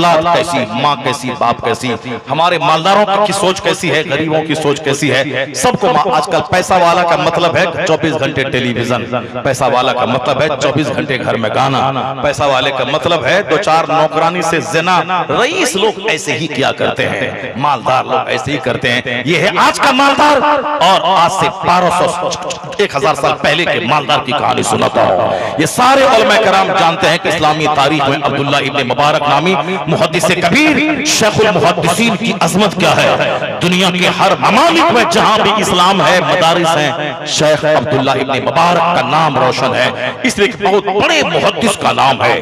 औलाद कैसी, माँ कैसी, बाप कैसी, हमारे मालदारों की सोच कैसी है, गरीबों की सोच कैसी है, सबको आजकल पैसा वाला का मतलब है 24 घंटे टेलीविजन, पैसा वाला का मतलब है 24 घंटे घर में गाना, पैसा वाले का मतलब है 2-4 नौकरानी से जना। रईस लोग ऐसे ही किया करते हैं, मालदार लोग ऐसे ही करते हैं। ये है आज का मालदार और आज से 1200-1000 साल पहले के मालदार की कहानी सुनाता हूं। ये सारे उलमा कराम जानते हैं कि इस्लामी तारीख में अब्दुल्ला इब्ने मुबारक नामी मुहद्दिस कबीर शेखुल मुहद्दिसीन की अजमत क्या है। दुनिया के हर ममालिक में जहां भी इस्लाम है, मदारिस हैं, शेख अब्दुल्ला इब्ने मुबारक का नाम रोशन है, इसलिए बहुत बड़े मुहद्दिस का नाम है।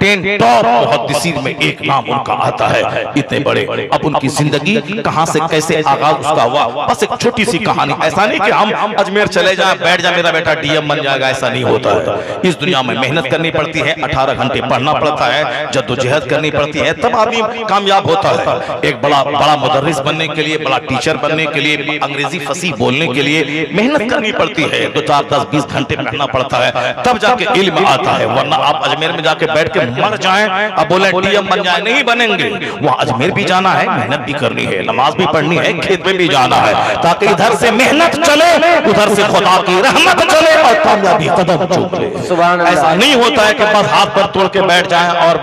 10 टॉप मुहद्दिसीन में एक नाम उनका आता है, इतने बड़े। अब उनकी जिंदगी कहां से कैसे आगाज उसका हुआ, बस एक छोटी सी कहानी। ऐसा नहीं कि हम अजमेर चले जाएं, बैठ जाए मेरा बेटा डीएम बन जाएगा, ऐसा नहीं होता है। इस दुनिया में मेहनत करनी पड़ती है, 18 घंटे पढ़ना पड़ता है, जद्दोजहद करनी पड़ती है, तब आदमी कामयाब होता है। एक बड़ा मुदर्रिस बनने के लिए, बड़ा टीचर बनने के लिए, अंग्रेजी फसीह बोलने के लिए मेहनत करनी पड़ती है, 2-4, 10, 20 घंटे पढ़ना पड़ता है, तब जाके इल्म आता है। वरना आप अजमेर में जाके बैठ के मर जाएं, अब बोले डीएम बन जाए, नहीं बनेंगे। वहां अजमेर भी जाना है, मेहनत भी करनी है, नमाज भी पढ़नी है, खेत में भी जाना है, ताकि इधर से मेहनत चले, उधर से खुदा की रहमत चले और कामयाबी कदम चूम ले। ऐसा नहीं होता है कि बस हाथ पर तोड़ के बैठ जाएं और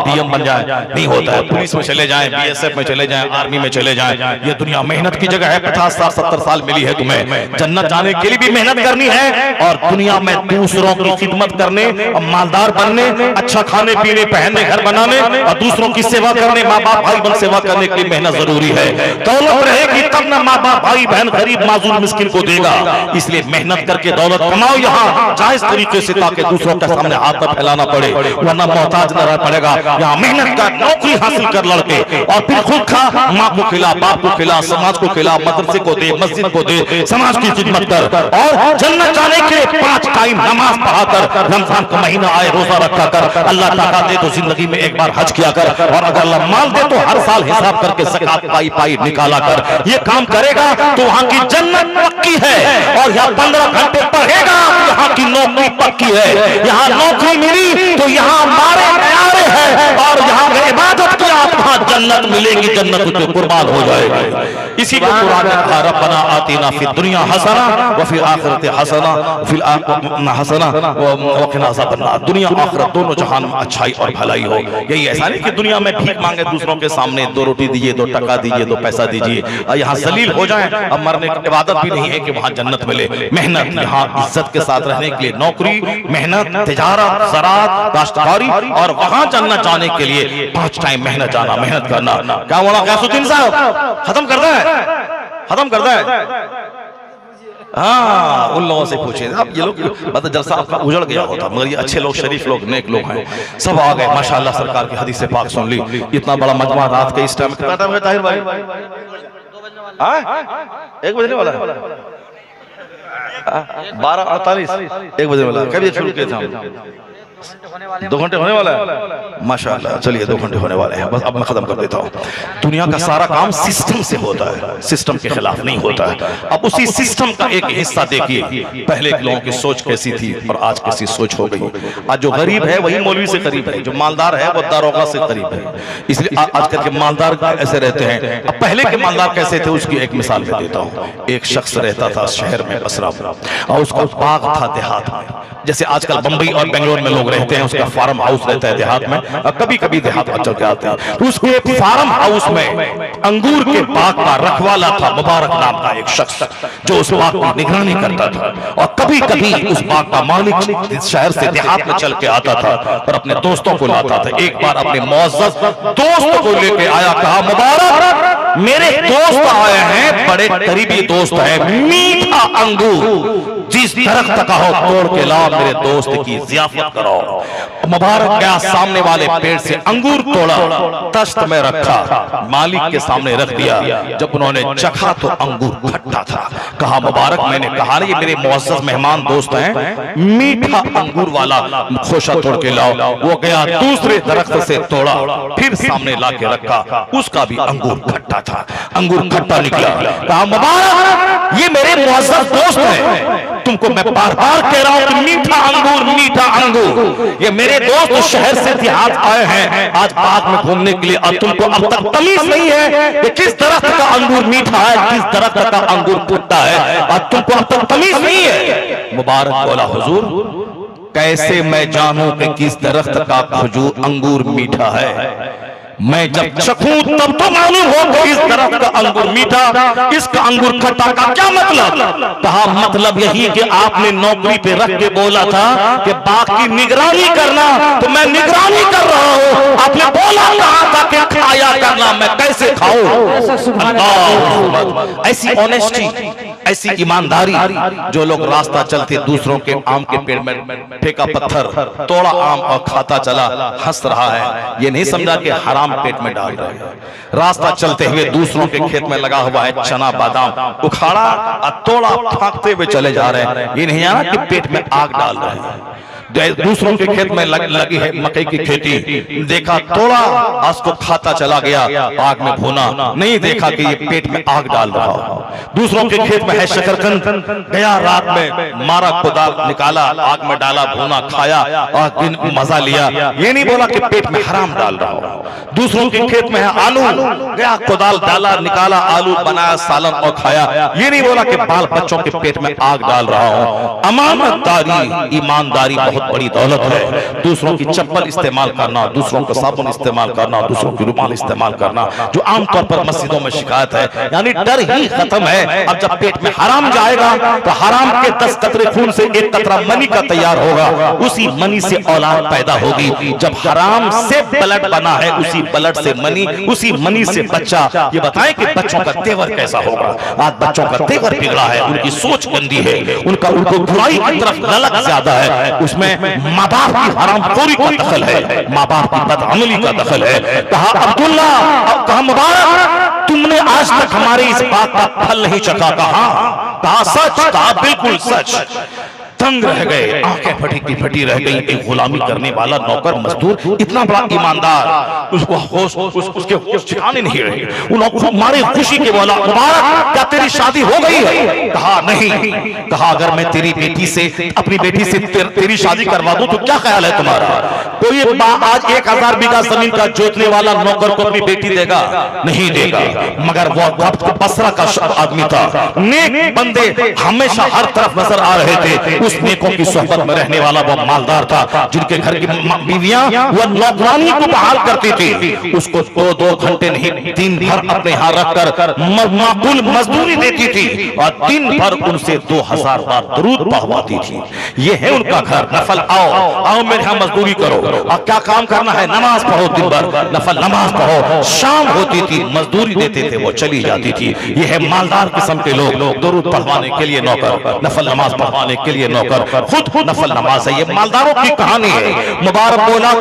डीएम बन जाए, नहीं होता है। पुलिस में चले जाएं, बीएसएफ में चले जाएं, आर्मी में चले जाएं, ये दुनिया मेहनत की जगह है। 50 साल 70 साल मिली है तुम्हें, जन्नत जाने के लिए भी मेहनत करनी है और दुनिया में दूसरों की खिदमत करने और मालदार बनने, अच्छा खाने पीने पहनने घर बनाने और दूसरों की सेवा करने, माँ बाप भाई बहन सेवा करने के लिए मेहनत जरूरी है। दौलत रहेगी तब ना माँ बाप भाई बहन गरीब माजूर मिस्किन को देगा, इसलिए मेहनत करके दौलत कमाओ यहाँ जायज तरीके से, ताकि दूसरों के सामने हाथ न फैलाना पड़े, वरना मोहताज न रह पड़ेगा। यहाँ मेहनत का नौकरी हासिल कर लड़के और फिर खुद खा, माँ को खिला, बाप को खिला, समाज को खिला, मदरसे को दे, मस्जिद को दे, समाज की खिदमत कर और जन्नत जाने के लिए 5 टाइम नमाज पढ़ाकर, रमजान का महीना आए रोजा रखा कर, अल्लाह ताला दे तो जिंदगी में एक बार हज किया कर, और अगर अल्लाह माल दे तो हर साल हिसाब करके ज़कात पाई निकाला कर। ये काम करेगा तो वहां की जन्नत पक्की है। और यहाँ 15 घंटे पढ़ेगा तो यहाँ की नौकरी पक्की है। यहाँ नौकरी मिली तो यहाँ मारे प्यारे है, और यहाँ इबादत किया तो वहां जन्नत मिलेगी, जन्नत उसमें कुर्बान हो जाएगी। इसी को कुरान ने कहा, रब्बना आतिना फिद दुनिया हसना व फिल आखिरति हसना फिल हसना व क़िना अज़ाबन्नार। दुनिया आखिरत दोनों जहान में अच्छाई और भलाई हो। यही ऐसा नहीं कि दुनिया में भीख मांगे दूसरों के सामने, 2 रोटी दीजिए, 2 टका दीजिए, 2 पैसा दीजिए, और यहाँ जलील हो जाए। अब मरने की इबादत भी नहीं है कि वहां जन्नत मिले। मेहनत, यहाँ इज्जत के साथ रहने के लिए नौकरी, मेहनत, तिजारत, ज़राअत, काश्तकारी, और वहां जन्नत जाने के लिए 5 टाइम मेहनत जाना, मेहनत करना। क्या बोला गयासुद्दीन साहब? खत्म करता है, खत्म करता है। हाँ, उन लोगों से पूछे आप, ये लोग मतलब जलसा आपका उजड़ गया होता, मगर ये अच्छे लोग, शरीफ लोग, नेक लोग हैं, सब आ गए माशाअल्लाह। सरकार की हदीस से पाक सुन ली। इतना बड़ा मजमा रात के इस टाइम, कितना टाइम है ताहिर भाई? 1 बजने वाला है, 12:48, 1 बजने वाला है। कब ये शुरू किए थे हम? 2 घंटे होने वाला है माशाअल्लाह। चलिए 2 घंटे होने वाले हैं, बस अब मैं खत्म कर देता हूँ। दुनिया का सारा काम सिस्टम से होता है, सिस्टम के खिलाफ नहीं होता है। अब उसी सिस्टम का एक हिस्सा देखिए, पहले के लोगों की सोच कैसी थी और आज कैसी सोच हो गई। आज जो गरीब है वही मौलवी से करीब है, जो मालदार है वो दारोगा से करीब है। इसलिए आजकल के मालदार ऐसे रहते हैं। अब पहले के मालदार कैसे थे उसकी एक मिसाल मैं देता हूँ। एक शख्स रहता था शहर में बसरा, और उसका बाग था देहात में, जैसे आजकल बंबई और बेंगलोर में लोग रहते हैं, उसका फार्म हाउस रहता है देहात में, और कभी कभी देहात में चल के आते हैं। तो उसके फार्म हाउस में अंगूर के बाग का रखवाला था, मुबारक नाम का एक शख्स, जो उस बाग की निगरानी करता था। और कभी कभी उस बाग का मालिक शहर से देहात में चल के आता था और अपने दोस्तों को लाता था। एक बार अपने मुअज़्ज़ज़ दोस्त को लेके आया, कहा मुबारक मेरे दोस्त आए हैं, बड़े करीबी दोस्त हैं, मीठा अंगूर जिस दरख्त का हो तोड़ के लाओ, मेरे दोस्त की ज़ियाफ़त करो। मुबारक गया, सामने वाले पेड़ से अंगूर तोड़ा, तश्त में रखा, मालिक के सामने रख दिया। जब उन्होंने चखा तो अंगूर खट्टा था। कहा मुबारक मैंने कहा ना ये मेरे मुअज़्ज़ज़ मेहमान दोस्त हैं, मीठा अंगूर वाला खोशा तोड़ के लाओ। वो गया दूसरे दरख्त से तोड़ा, फिर सामने ला के रखा, उसका भी अंगूर खट्टा था, अंगूर खट्टा निकला। कहा मुबारक ये मेरे मुअज़्ज़ज़ दोस्त हैं, तुमको मैं बार बार कह रहा हूं कि मीठा अंगूर, मीठा अंगूर। ये मेरे दोस्त शहर से देहात आए हैं आज बाग में घूमने के लिए, और तुमको अब तक तमीज नहीं है कि किस दरख्त का अंगूर मीठा है, किस दरख्त का अंगूर फूटता है, और तुमको अब तक तमीज नहीं है। मुबारक बोला हुजूर, कैसे मैं जानूं कि किस दरख्त का खजूर अंगूर मीठा है? मैं जब चखूं तब तो मालूम हो कि इस दरख्त का अंगूर मीठा, इसका अंगूर खट्टा। का क्या मतलब? कहा मतलब यही कि आपने नौकरी पे रख के बोला था कि बाग की निगरानी करना, तो मैं निगरानी कर रहा हूं। आपने बोला कहा था कि खाया करना, मैं कैसे खाऊं? ऐसी ऑनेस्टी, ऐसी ईमानदारी। जो लोग रास्ता चलते दूसरों के आम के पेड़ में फेंका पत्थर, तोड़ा आम और खाता चला, हंस रहा है, ये नहीं समझा कि हराम पेट में डाल रहे हैं। रास्ता चलते हुए दूसरों के खेत में लगा हुआ है चना बादाम, उखाड़ा और तोड़ा फांकते हुए चले जा रहे हैं। ये नहीं जाना कि पेट में आग डाल रहे हैं। दूसरों के खेत में लगी है मकई की खेती, देखा तोड़ा, उसको खाता चला गया, आग में भूना, नहीं देखा कि ये पेट में आग डाल रहा हो। दूसरों के खेत में है शकरकंद, गया रात में मारा कुदाल निकाला, आग में डाला, भूना, खाया और मजा लिया, ये नहीं बोला कि पेट में हराम डाल रहा हो। दूसरों के खेत में है आलू, गया कुदाल डाला, निकाला, आलू बनाया, सालन और खाया, ये नहीं बोला कि बाल बच्चों के पेट में आग डाल रहा हो। अमानतदारी, ईमानदारी बहुत बड़ी दौलत है। दूसरों की चप्पल इस्तेमाल करना, दूसरों का साबुन इस्तेमाल करना, दूसरों की रुमाल इस्तेमाल करना, जो आमतौर पर मस्जिदों में शिकायत है, यानी डर ही खत्म है। अब जब पेट में हराम जाएगा तो हराम के 10 कतरे खून से 1 कतरा मनी का तैयार होगा, उसी मनी से औलाद पैदा होगी। जब हराम से ब्लड बना है, उसी ब्लड से मनी, उसी मनी से बच्चा। ये बताएं कि बच्चों का तेवर कैसा होगा? आज बच्चों का तेवर बिगड़ा है, उनकी सोच गंदी है, उनको बुराई की तरफ ललक ज्यादा है। उसमें माँ बाप की हरामखोरी का दखल है, माँ बाप की बदअमली का दखल है। कहा अब्दुल्ला, अब कहा मुबारक, तुमने आज तक हमारी इस बात का फल नहीं चखा। कहा सच, कहा बिल्कुल सच। तंग रह गए, आंखें फटी की फटी रह गई। एक गुलामी करने वाला नौकर मजदूर, इतना बड़ा ईमानदार, उसको होश, उसके होश ठिकाने नहीं रहे। उनको मारे खुशी के बोला, मुबारक, क्या तेरी शादी हो गई है? कहा नहीं। कहा अगर मैं तेरी बेटी से, अपनी बेटी से तेरी शादी करवा दूं तो क्या ख्याल है तुम्हारा? कोई आज 1000 बीघा जमीन का जोतने वाला नौकर को अपनी बेटी देगा? नहीं देगा। मगर वो बसरा का आदमी था, नेक बंदे हमेशा हर तरफ नजर आ रहे थे। उस नेकों की सोहबत में रहने वाला वो मालदार था, जिनके घर की बीवियां वो नौकरानी को बहाल करती थी। उसको 2 घंटे नहीं, दिन भर अपने यहाँ रखकर माकूल मजदूरी देती थी, और दिन भर उनसे 2000 बार दरूद पढ़वाती थी। ये है उनका घर। नफल आओ मेरे यहाँ मजदूरी करो, और क्या काम करना है? नमाज पढ़ो, दिन भर नफल नमाज पढ़ो। शाम होती थी, मजदूरी देते थे, वो चली जाती थी। ये है मालदार किस्म के लोग, दरूद पढ़वाने के लिए नौकर, नफल नमाज पढ़वाने के लिए नौकर, खुद नफल नमाज है। ये मालदारों की कहानी है। मुबारक बोला,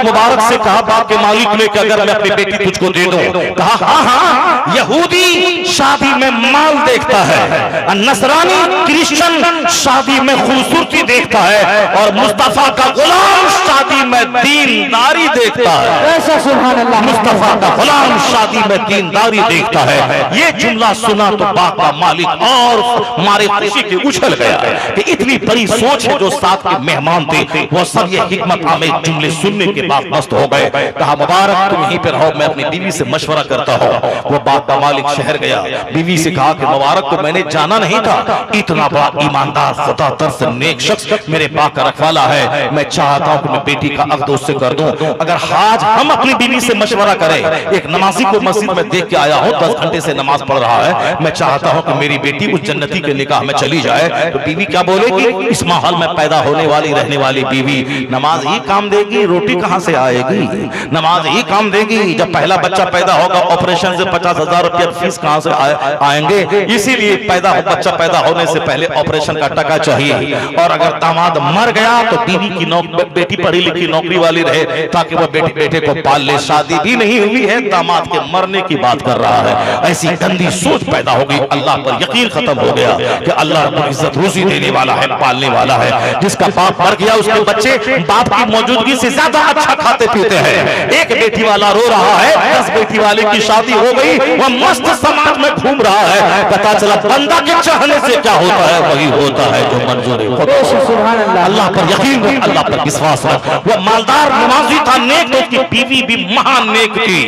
मुबारक से कहा बाप के मालिक ने कि अगर मैं अपनी बेटी तुझको दे दूं? कहा हाँ, यहूदी शादी में माल देखता है, नसरानी क्रिश्चियन शादी में खूबसूरती देखता है, और मुस्तफा का गुलाम शादी में दीनदारी देखता है। ऐसा सुभान अल्लाह, मुस्तफा का गुलाम शादी में दीनदारी देखता है। ये जुमला सुना तो बाप का मालिक और मारे खुशी के उछल गया कि इतनी बड़ी सोच है। जो साथ के मेहमान थे वो सब ये हिकमत आमेज जुमले सुनने के बाद मस्त हो गए। कहा मुबारक तुम यहीं पे रहो, मैं अपनी बीवी से मशवरा करता हूँ। वो बाप का मालिक शहर गया, बीवी से कहा कि मुबारक को मैंने जाना नहीं था, इतना बड़ा ईमानदार खुदा तरस नेक शख्स मेरे बाप का रखवाला है। मैं चाहता हूँ कि मैं बेटी का अक़्द उससे कर दूं। अगर आज हम अपनी बीवी से मशवरा करें, एक नमाजी को मस्जिद में देख के आया हूँ 10 घंटे से नमाज पढ़ रहा है, मैं चाहता हूँ कि मेरी बेटी उस जन्नती के निकाह में चली जाए, तो बीवी क्या बोलेगी? इस माहौल में पैदा होने वाली रहने वाली बीवी नमाज ही काम देगी, रोटी कहां से आएगी? नमाज ही काम देगी। जब पहला बच्चा पैदा होगा, ऑपरेशन से 50,000 रुपया फीस कहां से आएंगे? इसीलिए बच्चा पैदा होने से पहले ऑपरेशन का टका चाहिए। और अगर दामाद मर गया तो बीवी की बेटी पढ़ी लिखी नौकरी वाली रहे, ताकि वह बेटे को पाल ले। शादी भी नहीं हुई है, दामाद के मरने की बात कर रहा है। ऐसी गंदी सोच पैदा हो गई। अल्लाह पर यकीन खत्म हो गया कि अल्लाह रब्बुल इज्जत रोजी देने वाला है, पालने वाला है। जिसका बाप मर गया, उसके बच्चे बाप की मौजूदगी से ज्यादा अच्छा खाते पीते हैं। एक बेटी वाला रो रहा है, 10 बेटी वाले की शादी हो गई गई, वह मस्त समाज में घूम रहा है। पता चला बंदा के चाहने से क्या होता है, वही होता है जो मंजूर है। अल्लाह पर यकीन रख, अल्लाह पर विश्वास रख। वह मालदार नमाजी था, नेक, तो उसकी बीवी भी महान नेक थी।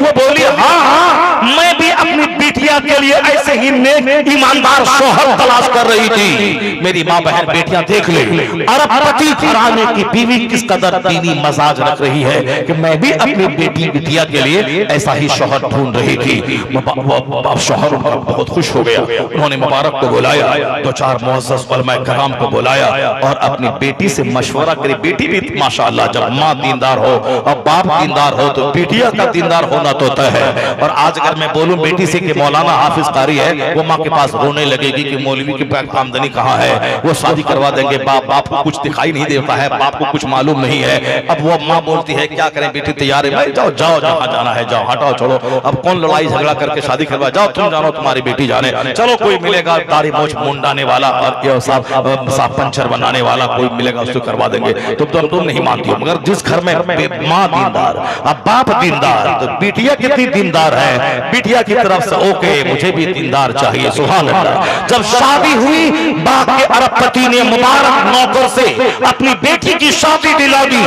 वो बोली हाँ, मैं भी अपनी बिटिया के लिए ऐसे ही नेक ईमानदार शौहर तलाश कर रही थी। मेरी माँ बहन बेटियां देख ले, अरबपति घराने की बीवी किस कदर दीनी मजाज रख रही है कि मैं भी अपनी बेटी बिटिया के लिए ऐसा ही शौहर ढूंढ रही थी। अब शौहर उनका बहुत खुश हो गया। उन्होंने मुबारक को बुलाया, दो चार मुअज़्ज़ज़ उलमा कराम को बुलाया और अपनी बेटी से मशवरा करी। बेटी भी माशाअल्लाह, जब माँ दीनदार हो और बाप दीनदार हो तो बेटिया का दीनदार होना तो तय है। और आज अगर मैं बोलूं बेटी से कि मौलाना हाफिज कारी है, वो माँ के पास रोने लगेगी कि मौलवी के पास आमदनी कहाँ है, वो शादी करवा देंगे। बाप को कुछ दिखाई नहीं देता है, बाप को कुछ मालूम नहीं है। अब वो माँ बोलती है क्या करें बेटी, तैयार है भाई, जाओ जाओ जहाँ जाना है जाओ, हटाओ छोड़ो, अब कौन लड़ाई झगड़ा करके शादी करवा, जाओ तुम जानो तुम्हारी बेटी जाने। चलो कोई मिलेगा दाढ़ी मोछ मुंडाने वाला और ये साफ पंचर बनाने वाला कोई मिलेगा, उसको करवा देंगे। तुम नहीं मानती हो, मगर जिस घर में माँ दीनदार अब बाप दीनदार, तो बिटिया कितनी दीनदार है, बिटिया की तरफ से ओके मुझे भी दीनदार चाहिए। सुभान अल्लाह। जब शादी हुई, बाप के अरबपति ने मुबारक नौकर से अपनी बेटी की शादी दिला दी।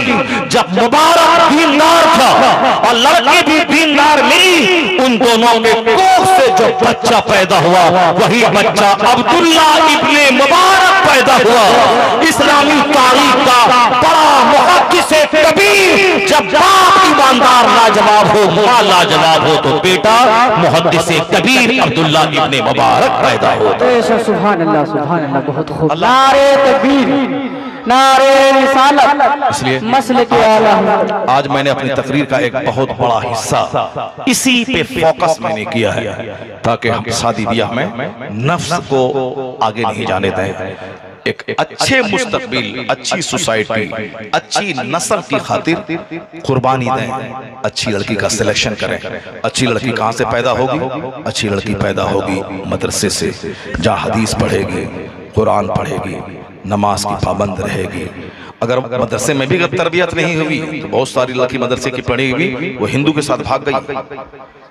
जब मुबारक दीनदार था और लड़की भी दीनदार मिली, उन दोनों के कोख से जो बच्चा पैदा हुआ वही बच्चा अब्दुल्ला इब्ने मुबारक पैदा हुआ। इस्लामी तारीख का बड़ा मुहद्दिस कबीर, जब बाप ईमानदार लाजवाब हो, माँ लाजवाब हो, तो बेटा मुहद्दिस कबीर अब्दुल्ला इब्ने मुबारक पैदा होता है। सुभान अल्लाह, सुभान अल्लाह, बहुत खूब। नारे तकबीर, नारे रिसालत, इसलिए मसले के आला। आज मैंने अपनी तकरीर का एक बहुत बड़ा हिस्सा इसी पे फोकस मैंने किया है, ताकि हम शादी ब्याह में नफ्स को आगे नहीं जाने दें। एक अच्छे मुस्तकबिल, अच्छी सोसाइटी, अच्छी नस्ल की खातिर कुर्बानी दें। अच्छी लड़की का सिलेक्शन करें। अच्छी लड़की कहाँ से पैदा होगी? अच्छी लड़की पैदा होगी मदरसे से, जहाँ हदीस पढ़ेगी, कुरान पढ़ेगी, नमाज की पाबंद रहेगी। अगर मदरसे में भी तरबियत नहीं हुई तो बहुत सारी लड़की मदरसे की पढ़ी हुई वो हिंदू के साथ भाग गई।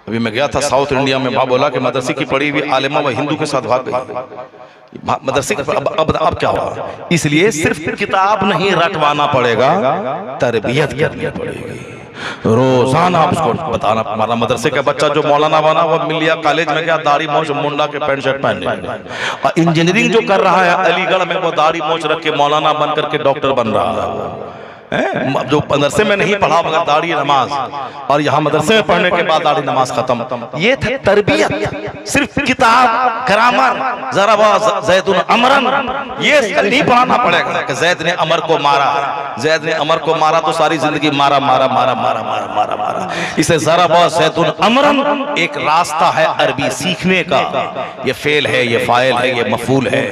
अभी मैं गया था साउथ इंडिया में, माँ बोला कि मदरसे की पढ़ी हुई आलिमा वह हिंदू के साथ भाग गई। मदरसे अब क्या होगा? इसलिए सिर्फ किताब नहीं रटवाना पड़ेगा, तरबियत करनी पड़ेगी। रोजाना उसको बताना। हमारा मदरसे का बच्चा जो मौलाना बना वो मिलिया कॉलेज में गया, दाढ़ी मोछ मुंडा के पैंट शर्ट पहनने लगा। और इंजीनियरिंग जो कर रहा है अलीगढ़ में, वो दाढ़ी मोछ रख के मौलाना बन करके डॉक्टर बन रहा है। जो मदरसे में नहीं पढ़ा मगर दाढ़ी नमाज, और यहाँ मदरसे में पढ़ने के बाद दाढ़ी नमाज खत्म। ये था तरबियत। सिर्फ किताब, ग्रामर, जरा जैदुन अमरन, ये नहीं पढ़ाना पड़ेगा कि जैद ने अमर को मारा, जैद ने अमर को मारा तो सारी जिंदगी मारा मारा मारा मारा मारा मारा मारा। इसे जरा जैदुन अमरन एक रास्ता है अरबी सीखने का। ये फेल है, ये फाइल है, ये मफूल है,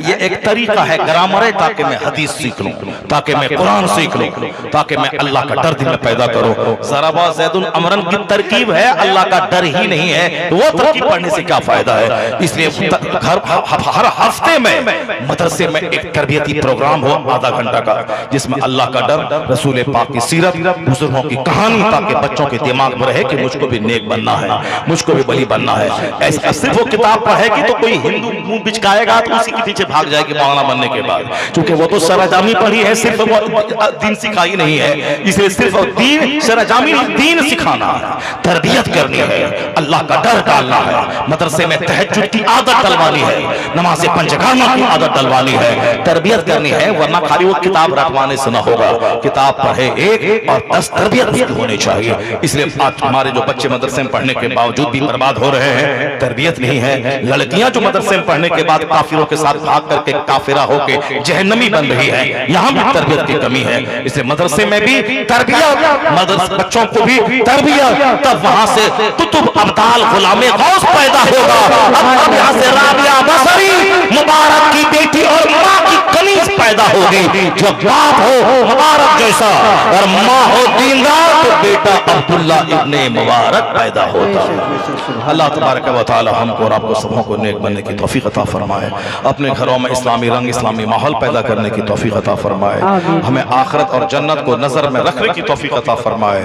ये एक तरीका है, ग्रामर है, ताकि मैं हदीस सीख लूं, ताकि मैं कुरान सीख लूं, ताकि मैं अल्लाह का डर दिल में पैदा करूं। ज़राबा ज़ैदुन अमरन की तरकीब है, अल्लाह का डर ही नहीं है तो वो तरकीब पढ़ने से क्या फायदा है? इसलिए हर हफ्ते में मदरसे में एक तरबियती प्रोग्राम हो आधा घंटा का, जिसमें अल्लाह का डर, रसूल पाक की सीरत, बुजुर्गों की कहानी, ताकि बच्चों के दिमाग में रहे कि मुझको भी नेक बनना है, मुझको भी बली बनना है। ऐसा सिर्फ वो किताब पढ़ेगी तो कोई हिंदू मुंह बिचकाएगा तो उसी के पीछे भाग जाएगी मौलाना बनने के बाद, क्योंकि वो तो सराजामी पढ़ी है, सिर्फ वो दीन सिखाई नहीं है। इसलिए सिर्फ दीन सराजामी दीन सिखाना है, तरबियत करनी है, अल्लाह का डर डालना है, मदरसे में तहज्जुद की आदत डलवानी है, नमाज़े पंचगामा की आदत डलवानी है, तरबियत करनी है। वरना खाली वो किताब रखवाने से ना होगा। किताब पढ़े एक और 10 तरबियत भी होनी चाहिए। इसलिए आज हमारे जो बच्चे मदरसे में पढ़ने के बावजूद भी बर्बाद हो रहे हैं, तरबियत नहीं है। लड़कियां जो मदरसे में पढ़ने के बाद काफिरों के साथ भाग करके काफिरा होके जहन्नमी बन रही है, यहाँ भी तरबियत की कमी है। इसलिए मदरसे में भी तरबियत, मदरसे बच्चों को भी तरबियत, तब वहां से कुतुब अब्दाल गुलामे गौस पैदा होगा। अब यहाँ से राबिया बसरी मुबारक की बेटी और माँ की कनीज पैदा होगी। जो बाप हो मुबारक जैसा और माँ हो दीनदार, तो बेटा अब्दुल्ला इब्ने मुबारक पैदा होता। अल्लाह तबारक व तआला हमको और आपको सबों को नेक बनने की तौफीक अता फरमाए, अपने घरों में इस्लामी रंग इस्लामी माहौल पैदा करने की तौफीक अता फरमाए, हमें आखिरत और जन्नत को नजर में रखने की तौफीक अता फरमाए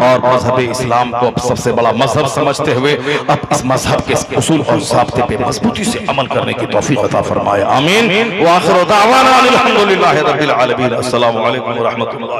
और मजहब इस्लाम को सबसे बड़ा मजहब समझते हुए अब इस मजहब के उसूल और ज़ाब्ते पे मजबूती से अमल करने की तौफीक अता फरमाए। आमीन व आखिर दावाना अनिल हम्दुलिल्लाहि रब्बिल आलमीन। अस्सलामु अलैकुम व रहमतुल्लाह।